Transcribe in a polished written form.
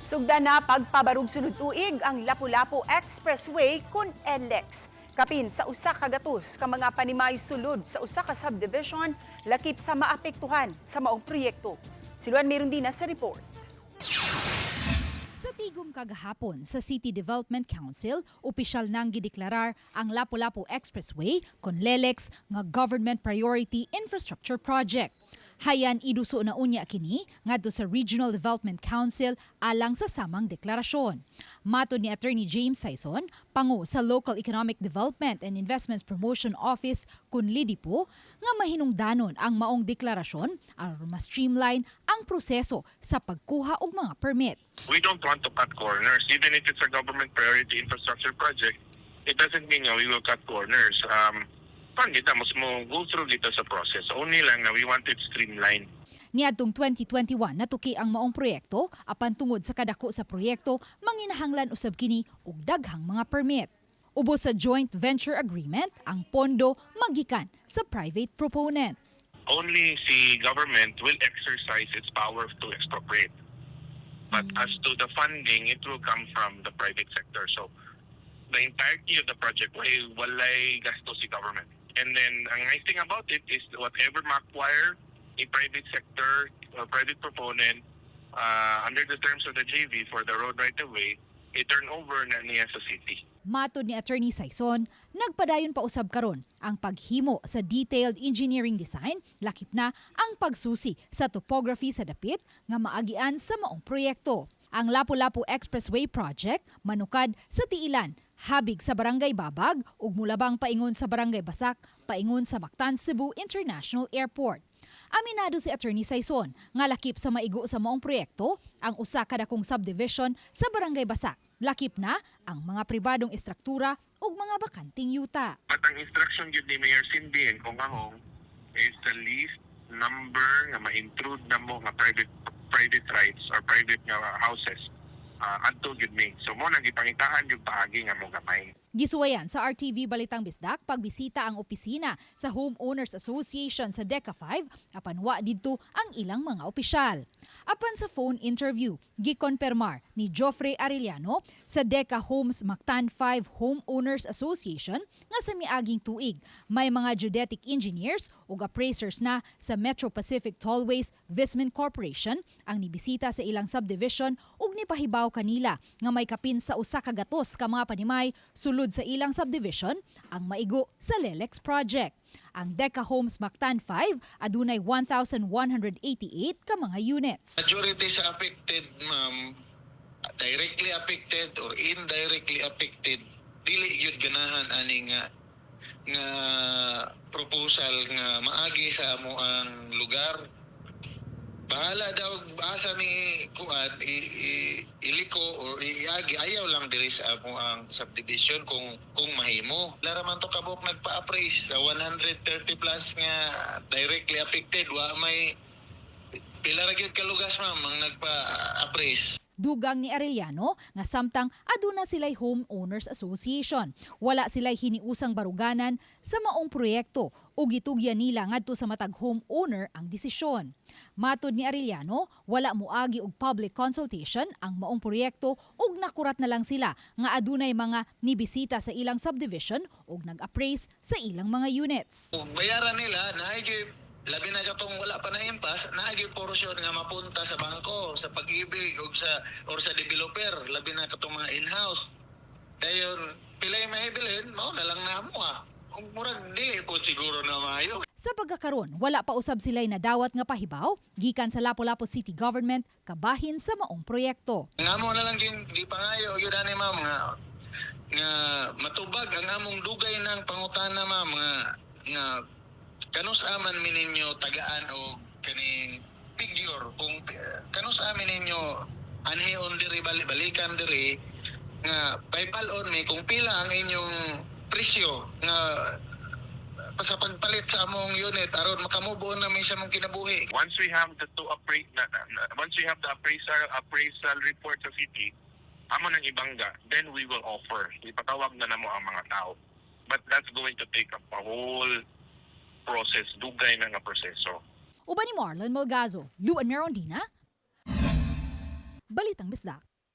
Sugda na pagpabarug sunod tuig ang Lapu-Lapu Expressway kun LX. Kapin sa usa ka gatos ka mga panimay sulod sa usa ka subdivision lakip sa maapektuhan sa maong proyekto. Siluan Merundina sa report. Sa tigom kagahapon sa City Development Council, opisyal nang gideklarar ang Lapu-Lapu Expressway kon LELEX nga Government Priority Infrastructure Project. Hayan iduso na unya kini ngadto sa Regional Development Council alang sa samang deklarasyon. Matod ni Attorney James Saison, pangu sa Local Economic Development and Investments Promotion Office kun LIDIPO, nga mahinungdanon ang maong deklarasyon aron mas streamline ang proseso sa pagkuha og mga permit. We don't want to cut corners. Even if it's a government priority infrastructure project, it doesn't mean we will cut corners. Kita mas mo go through dito sa process. Only lang na we want it streamlined. Niadtong 2021 natuki ang maong proyekto apan tungod sa kadako sa proyekto manginahanglan usab kini og daghang mga permit. Ubos sa joint venture agreement ang pondo magikan sa private proponent. Only the government will exercise its power to expropriate. But as to the funding, it will come from the private sector. So the entirety of the project walay gasto si government. And then ang nice thing about it is whatever ma-acquire a private sector or private proponent under the terms of the JV for the road right-of-way, i-turn over na niya sa city. Matod ni Attorney Saison, nagpadayon pa usab karon ang paghimo sa detailed engineering design, lakip na ang pagsusi sa topography sa dapit nga maagian sa maong proyekto. Ang Lapu-Lapu Expressway Project manukad sa tiilan, habig sa Barangay Babag ug mulabang paingon sa Barangay Basak, paingon sa Mactan Cebu International Airport. Aminado si Attorney Saison nga lakip sa maigo sa maong proyekto ang usa ka dakong subdivision sa Barangay Basak. Lakip na ang mga pribadong estruktura ug mga bakanting yuta. At ang instruction yun ni Mayor Cindy and kung ahong is the least number nga ma-intrude na mo nga private rights or private nga houses adto gyud mi. So mo nang gipangitahan yung paagi nga mo gamay. Gisuwayan sa RTV Balitang Bisdak pagbisita ang opisina sa Homeowners Association sa DECA 5 apan wa didto ang ilang mga opisyal. Apan sa phone interview, gikonpermar ni Joffrey Arellano sa DECA Homes Mactan 5 Homeowners Association nga sa miaging tuig may mga geodetic engineers ug appraisers na sa Metro Pacific Tollways Visman Corporation ang nibisita sa ilang subdivision ug nipahibaw kanila nga may kapin sa usa ka gatos ka mga panimay sulod sa ilang subdivision ang maigo sa LELEX project. Ang DECA Homes Mactan 5 adunay 1,188 ka mga units. Majority sa affected, ma'am, directly affected or indirectly affected, dili yun ganahan ani nga proposal nga maagi sa amo ang lugar. Bahala daw asa ni kuan iliko or iagi ayaw lang diri sa amo ang subdivision kung mahimo. Lara man to kabuk nagpa-appraise sa 130 plus nga directly affected wa may pila ra gyud ka lugas ma'am ang nagpa-appraise. Dugang ni Arellano nga samtang aduna sila'y Homeowners Association. Wala sila'y hiniusang baruganan sa maong proyekto o gitugyan nila ngadto sa matag homeowner ang desisyon. Matod ni Arellano, wala moagi og public consultation ang maong proyekto ug nakurat na lang sila nga adunay mga nibisita sa ilang subdivision ug nag-appraise sa ilang mga units. Bayaran nila na labi na katong wala pa na impas, naagi portion nga mapunta sa bangko, sa pag-ibig o sa developer, labi na katong mga in-house. Dayon, pilay mahibilin, mao na lang na mo Kung murag dili po siguro na maayo. Sa pagkakaron, wala pa usab sila'y nadawat nga pahibaw, gikan sa Lapu-Lapu City Government, kabahin sa maong proyekto. Nga mo na lang di pangayo, yun ani ma'am, nga matubag ang among dugay ng pangutana ma'am, nga kanus aman mininyo tagaan o kaning figure kung kanus amin ninyo anhion diri balikan diri nga paypalon mi kung pila ang inyong presyo nga sa pagpalit sa among unit aron makamubo na mi sa mong kinabuhi. Once we have the appraisal report sa city, amo nang ibangga, then we will offer. Ipatawag na namo ang mga tao. But that's going to take up a whole process, dugay na nga proseso. Uban ni Marlon Malgazo, Luan Merondina, Balitang Bisdak.